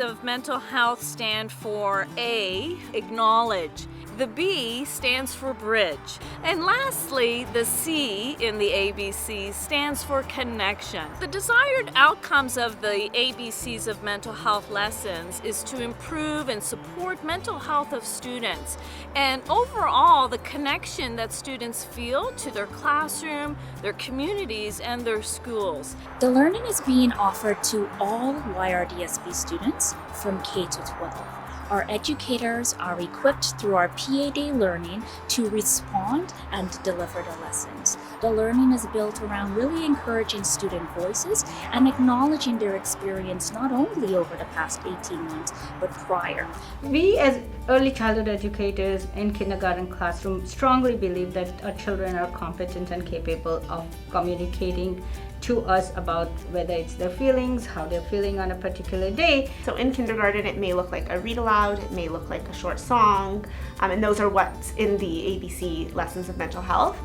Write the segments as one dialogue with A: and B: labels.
A: of mental health stand for A, acknowledge. The B stands for bridge. And lastly, the C in the ABC stands for connection. The desired outcomes of the ABCs of mental health lessons is to improve and support mental health of students, and overall the connection that students feel to their classroom, their communities, and their schools.
B: The learning is being offered to all YRDSB students from K to 12. Our educators are equipped through our PAD learning to respond and deliver the lessons. The learning is built around really encouraging student voices and acknowledging their experience not only over the past 18 months, but prior.
C: We as early childhood educators in kindergarten classroom strongly believe that our children are competent and capable of communicating to us about whether it's their feelings, how they're feeling on a particular day.
D: So in kindergarten, it may look like a read aloud, it may look like a short song, and those are what's in the ABC lessons of mental health.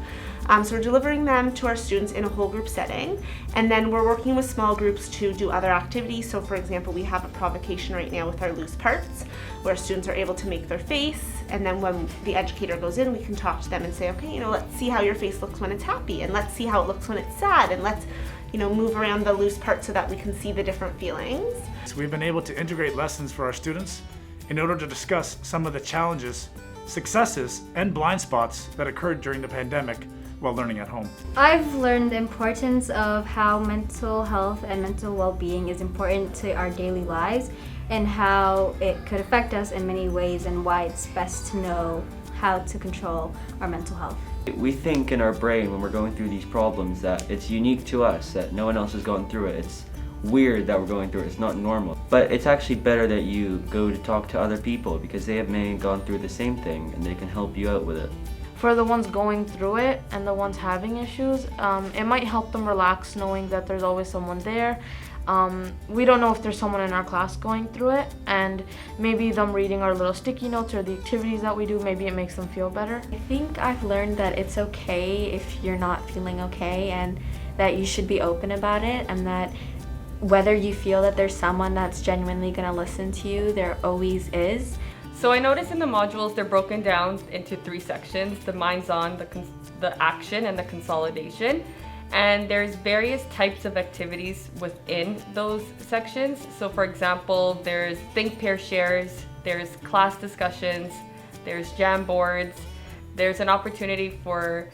D: So we're delivering them to our students in a whole group setting, and then we're working with small groups to do other activities. So for example, we have a provocation right now with our loose parts, where students are able to make their face, and then when the educator goes in, we can talk to them and say, okay, let's see how your face looks when it's happy, and let's see how it looks when it's sad, and let's move around the loose parts so that we can see the different feelings.
E: So we've been able to integrate lessons for our students in order to discuss some of the challenges, successes, and blind spots that occurred during the pandemic while learning at home.
F: I've learned the importance of how mental health and mental well-being is important to our daily lives and how it could affect us in many ways and why it's best to know how to control our mental health.
G: We think in our brain when we're going through these problems that it's unique to us, that no one else has gone through it. It's weird that we're going through it, it's not normal. But it's actually better that you go to talk to other people because they have maybe gone through the same thing and they can help you out with it.
H: For the ones going through it and the ones having issues, it might help them relax knowing that there's always someone there. We don't know if there's someone in our class going through it, and maybe them reading our little sticky notes or the activities that we do, maybe it makes them feel better.
I: I think I've learned that it's okay if you're not feeling okay, and that you should be open about it, and that whether you feel that there's someone that's genuinely going to listen to you, there always is.
J: So I noticed in the modules they're broken down into 3 sections: the minds-on, the action, and the consolidation. And there's various types of activities within those sections. So for example, there's think, pair, shares, there's class discussions, there's jam boards, there's an opportunity for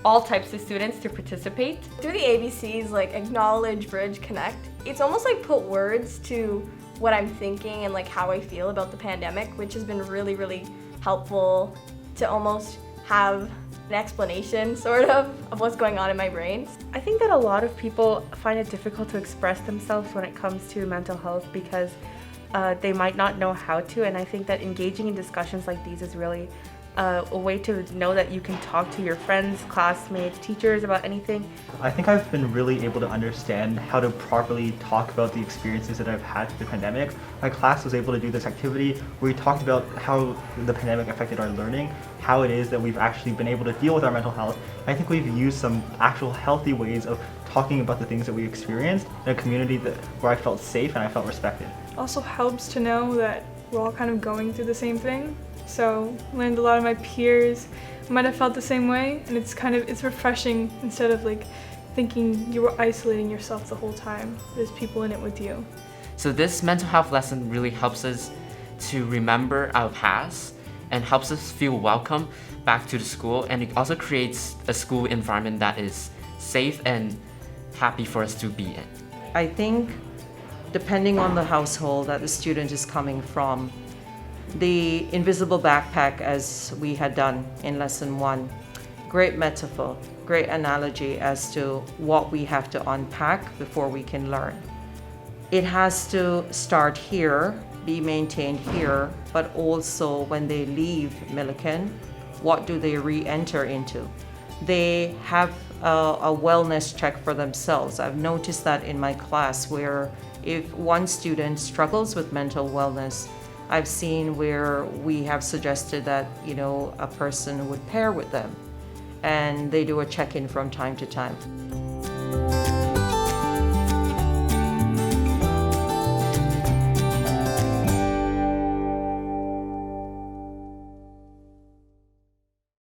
J: all types of students to participate.
K: Through the ABCs, like acknowledge, bridge, connect, it's almost like put words to what I'm thinking and like how I feel about the pandemic, which has been really, really helpful to almost have an explanation sort of what's going on in my brain.
H: I think that a lot of people find it difficult to express themselves when it comes to mental health because they might not know how to, and I think that engaging in discussions like these is really a way to know that you can talk to your friends, classmates, teachers about anything.
L: I think I've been really able to understand how to properly talk about the experiences that I've had through the pandemic. My class was able to do this activity where we talked about how the pandemic affected our learning, how it is that we've actually been able to deal with our mental health. I think we've used some actual healthy ways of talking about the things that we experienced in a community where I felt safe and I felt respected.
M: Also helps to know that we're all kind of going through the same thing. So learned a lot of my peers might have felt the same way, and it's refreshing instead of like thinking you were isolating yourself the whole time. There's people in it with you.
N: So this mental health lesson really helps us to remember our past and helps us feel welcome back to the school, and it also creates a school environment that is safe and happy for us to be in.
O: I think depending on the household that the student is coming from, the invisible backpack, as we had done in lesson 1, great metaphor, great analogy as to what we have to unpack before we can learn. It has to start here, be maintained here, but also when they leave Milliken, what do they re-enter into? They have a wellness check for themselves. I've noticed that in my class where if one student struggles with mental wellness, I've seen where we have suggested that, a person would pair with them and they do a check-in from time to time.